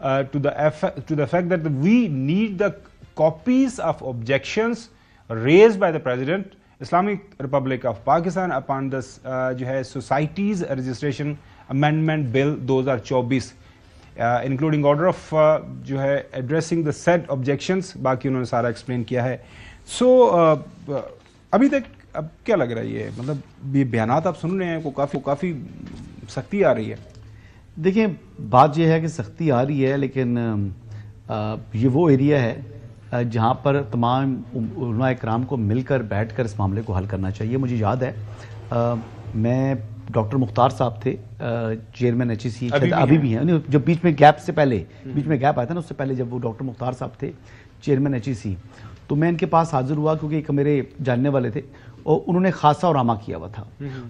to the fact that we need the copies of objections raised by the President, Islamic Republic of Pakistan, upon this جو ہے Societies Registration Amendment Bill 2024, including order of جو ہے addressing the said objections. باقی انہوں نے سارا explain کیا ہے. سو ابھی تک اب کیا لگ رہا ہے یہ مطلب یہ بیانات آپ سن رہے ہیں کو کافی سختی آ رہی ہے؟ دیکھیں بات یہ ہے کہ سختی آ رہی ہے، لیکن یہ وہ ایریا ہے جہاں پر تمام علماء اکرام کو مل کر بیٹھ کر اس معاملے کو حل کرنا چاہیے. مجھے یاد ہے میں ڈاکٹر مختار صاحب تھے چیئرمین ایچ ای سی، ابھی بھی ہیں، جب بیچ میں گیپ سے پہلے بیچ میں گیپ آیا تھا نا، اس سے پہلے جب وہ ڈاکٹر مختار صاحب تھے چیئرمین ایچ ای سی، تو میں ان کے پاس حاضر ہوا کیونکہ ایک میرے جاننے والے تھے اور انہوں نے خاصہ اور عامہ کیا ہوا تھا.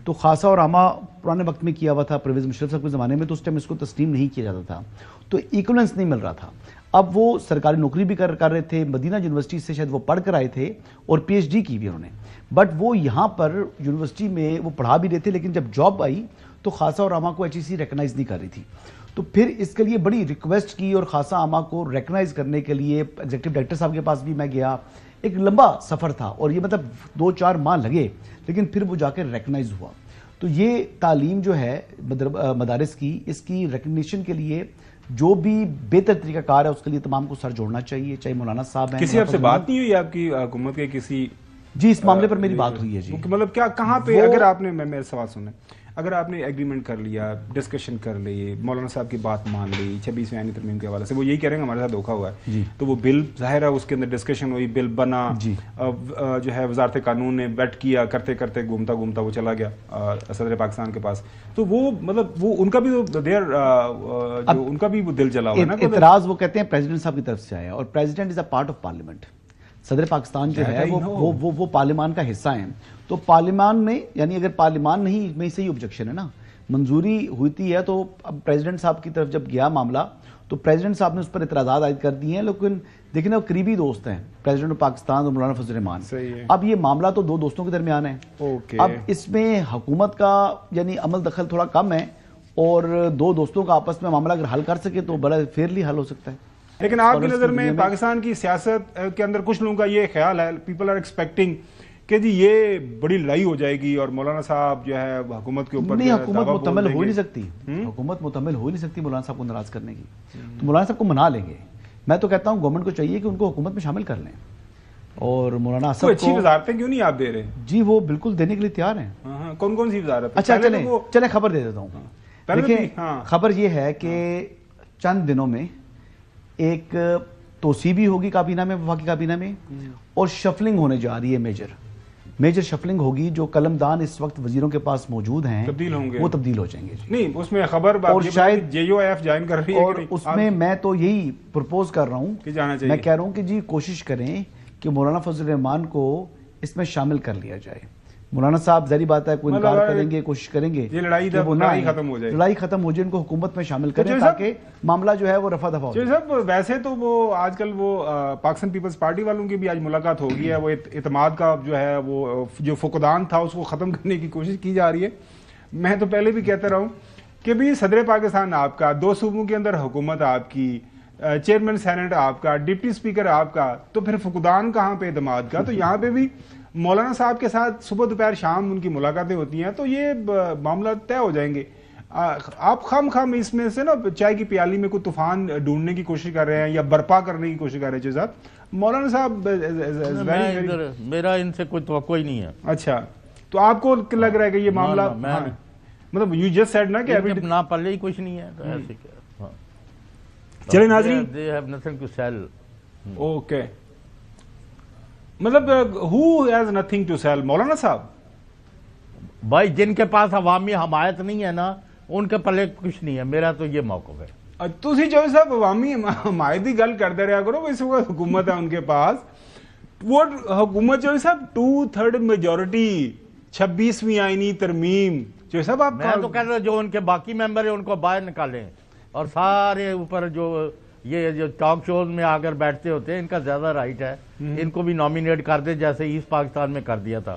تو خاصہ اور عامہ پرانے وقت میں کیا ہوا تھا پرویز مشرف صاحب کے زمانے میں، تو اس ٹائم اس کو تسلیم نہیں کیا جاتا تھا، تو ایکولنس نہیں مل رہا تھا. اب وہ سرکاری نوکری بھی کر رہے تھے، مدینہ یونیورسٹی سے شاید وہ پڑھ کر آئے تھے اور پی ایچ ڈی کی بھی انہوں نے، بٹ وہ یہاں پر یونیورسٹی میں وہ پڑھا بھی رہے تھے، لیکن جب جاب آئی تو خاصہ اور عامہ کو ایچ ای سی ریکگنائز نہیں کر رہی تھی. تو پھر اس کے لیے بڑی ریکویسٹ کی اور خاصہ عامہ کو ریکگنائز کرنے کے لیے ایگزیکٹو ڈائریکٹر صاحب کے پاس بھی میں گیا. ایک لمبا سفر تھا اور یہ مطلب 2-4 ماہ لگے، لیکن پھر وہ جا کے ریکگنائز ہوا. تو یہ تعلیم جو ہے مدارس کی، اس کی ریکگنیشن کے لیے جو بھی بہتر طریقہ کار ہے اس کے لیے تمام کو سر جوڑنا چاہیے، چاہے مولانا صاحب ہیں. کسی آپ سے بات نہیں ہوئی آپ کی حکومت کے کسی؟ جی اس معاملے پر میری بات ہوئی ہے. جی مطلب کیا کہاں پہ اگر آپ نے میرے سوال سنیں، اگر آپ نے ایگریمنٹ کر لیا، ڈسکشن کر لی، مولانا صاحب کی بات مان لی 26ویں آئینی ترمیم کے حوالے سے، وہ یہی کہہ رہے ہیں ہمارے ساتھ دھوکا ہوا ہے، تو وہ بل ظاہر ہے اس کے اندر ڈسکشن ہوئی، بل بنا، جو ہے وزارت قانون نے بیٹ کیا، کرتے کرتے گھومتا وہ چلا گیا صدر پاکستان کے پاس. تو وہ مطلب وہ ان کا بھی ان کا بھی وہ دل جلا ہوا ہے نا. اعتراض وہ کہتے ہیں پریزیڈنٹ صاحب کی طرف سے آیا، اور president is a part of parliament. صدر پاکستان جو ہے وہ پارلیمان کا حصہ ہیں. تو پارلیمان میں یعنی اگر پارلیمان نہیں میں سے ہی آبجیکشن ہے نا، منظوری ہوتی ہے، تو اب پریزیڈنٹ صاحب کی طرف جب گیا معاملہ تو پریزیڈنٹ صاحب نے اس پر اعتراضات عائد کر دیے ہیں. لیکن دیکھیں نا وہ قریبی دوست ہیں پریزیڈنٹ آف پاکستان اور مولانا فضل الرحمان. اب یہ معاملہ تو 2 دوستوں کے درمیان ہے. اب اس میں حکومت کا یعنی عمل دخل تھوڑا کم ہے، اور 2 دوستوں کا آپس میں معاملہ اگر حل کر سکے تو بڑا فیئرلی حل ہو سکتا ہے. لیکن آپ کی نظر میں پاکستان کی سیاست کے اندر کچھ لوگوں کا یہ خیال ہے، پیپل آر ایکسپیکٹنگ کہ جی یہ بڑی لڑائی ہو جائے گی اور مولانا صاحب جو ہے حکومت کے اوپر نہیں، حکومت مکمل ہو نہیں سکتی، حکومت مکمل ہو نہیں سکتی مولانا صاحب کو ناراض کرنے کی. تو مولانا صاحب کو منا لیں گے. میں تو کہتا ہوں گورنمنٹ کو چاہیے کہ ان کو حکومت میں شامل کر لیں. اور مولانا صاحب اچھی وزارتیں کیوں نہیں آپ دے رہے؟ جی وہ بالکل دینے کے لیے تیار ہیں. کون سی وزارت؟ اچھا چلیں خبر دے دیتا ہوں. دیکھیں خبر یہ ہے کہ چند دنوں میں ایک توسیع بھی ہوگی کابینہ میں، وفاقی کابینہ میں، اور شفلنگ ہونے جا رہی ہے. میجر شفلنگ ہوگی. جو قلم دان اس وقت وزیروں کے پاس موجود ہیں تبدیل ہوں گے، وہ تبدیل ہو جائیں گے. نہیں اس میں خبر اور شاید جے یو ایف جوائن کر رہی ہے، اور اس میں تو یہی پرپوز کر رہا ہوں کہ جانا چاہیے. میں کہہ رہا ہوں کہ جی کوشش کریں کہ مولانا فضل الرحمان کو اس میں شامل کر لیا جائے. مولانا صاحب ظاہری بات ہے کوئی انکار کریں گے، کوشش کریں گے یہ لڑائی ختم ہو جائے، لڑائی ختم ہو جائے، ان کو حکومت میں شامل کریں تاکہ معاملہ جو ہے وہ رفع دفع ہو جائے. صاحب ویسے تو وہ آج کل وہ پاکستان پیپلز پارٹی والوں کی بھی آج ملاقات ہو گئی ہے، وہ اعتماد کا جو ہے وہ جو فقدان تھا اس کو ختم کرنے کی کوشش کی جا رہی ہے. میں تو پہلے بھی کہتا رہا ہوں کہ بھی صدر پاکستان آپ کا، 2 صوبوں کے اندر حکومت آپ کی، چیئرمین سینٹ آپ کا، ڈپٹی اسپیکر آپ کا، تو پھر فقدان کہاں پہ اعتماد کا؟ تو یہاں پہ بھی مولانا صاحب کے ساتھ صبح دوپہر شام ان کی ملاقاتیں ہوتی ہیں، تو یہ معاملہ طے ہو جائیں گے. آپ خام اس میں سے نا چائے کی پیالی میں کوئی طوفان ڈھونڈنے کی کوشش کر رہے ہیں یا برپا کرنے کی کوشش کر رہے ہیں صاحب مولانا صاحب. میرا ان سے کوئی توقع ہی نہیں ہے. اچھا تو آپ کو لگ رہا ہے کہ یہ معاملہ مطلب یو جسٹ سیڈ نا کہ نہ پلے ہی کچھ نہیں ہے. چلیں ناظرین، they have nothing to sell. Okay مطلب who has nothing to sell؟ مولانا صاحب بھائی جن کے پاس عوامی حمایت نہیں ہے نا ان کے پلے کچھ نہیں ہے. میرا تو یہ موقف ہے. تسی جو صاحب عوامی حمایت کی گل کرتے رہا کرو، اس وقت حکومت ہے ان کے پاس، وہ حکومت جو صاحب 2/3 میجورٹی 26ویں آئینی ترمیم جو صاحب آپ میں تو کہہ رہا جو ان کے باقی ممبر ہیں ان کو باہر نکالیں، اور سارے اوپر جو یہ جو ٹاک شوز میں آ کر بیٹھتے ہوتے ہیں ان کا زیادہ رائٹ ہے، ان کو بھی نامینیٹ کر دے جیسے ایسٹ پاکستان میں کر دیا تھا.